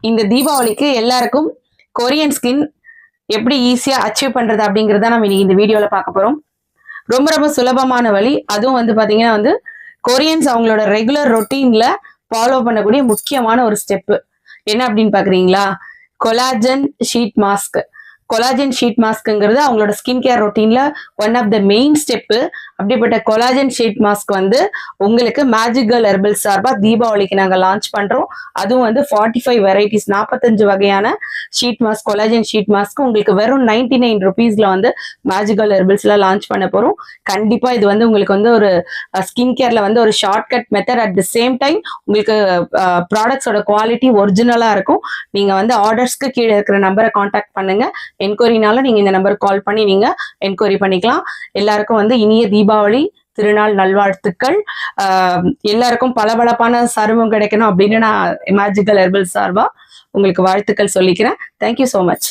இந்த தீபாவளிக்கு எல்லாருக்கும் கொரியன் ஸ்கின் எப்படி ஈஸியா அச்சீவ் பண்றது அப்படிங்கறத நம்ம இன்னைக்கு இந்த வீடியோல பார்க்க போறோம். ரொம்ப ரொம்ப சுலபமான வழி. அதுவும் வந்து பாத்தீங்கன்னா வந்து கொரியன்ஸ் அவங்களோட ரெகுலர் ரொட்டீன்ல ஃபாலோ பண்ணக்கூடிய முக்கியமான ஒரு ஸ்டெப் என்ன அப்படின்னு பாக்குறீங்களா? Collagen sheet mask. Collagen sheet மாஸ்க்ங்கிறது அவங்களோட ஸ்கின் கேர் ரொட்டீன்ல one of the main step. அப்படிப்பட்ட கொலாஜன் ஷீட் மாஸ்க் வந்து உங்களுக்கு மேஜிக் கேர்ள் ஹெர்பல்ஸ் சார்பா தீபாவளிக்கு நாங்க லான்ச் பண்றோம். அதுவும் வந்து 45 வெரைட்டிஸ், 45 வகையான sheet mask, collagen sheet mask உங்களுக்கு வெறும் 99 ருபீஸ்ல வந்து மேஜிக் கேர்ள் ஹெர்பல்ஸ்ல லான்ச் பண்ண போறோம். கண்டிப்பா இது வந்து உங்களுக்கு வந்து ஒரு ஸ்கின் கேர்ல வந்து ஒரு shortcut method. At the same time உங்களுக்கு ப்ராடக்ட்ஸோட குவாலிட்டி ஒரிஜினலா இருக்கும். நீங்க வந்து ஆர்டர்ஸ்க்கு கீழே இருக்கிற நம்பரை கான்டாக்ட் பண்ணுங்க. என்கொயரினால நீங்க இந்த நம்பருக்கு கால் பண்ணி நீங்க என்கொயரி பண்ணிக்கலாம். எல்லாருக்கும் வந்து இனிய தீபாவளி திருநாள் நல்வாழ்த்துக்கள். எல்லாருக்கும் பளபளப்பான சருமம் கிடைக்கணும் அப்படின்னு நான் மேஜிக் கேர்ள் ஹெர்பல்ஸ் சார்பா உங்களுக்கு வாழ்த்துக்கள் சொல்லிக்கிறேன். Thank you so much.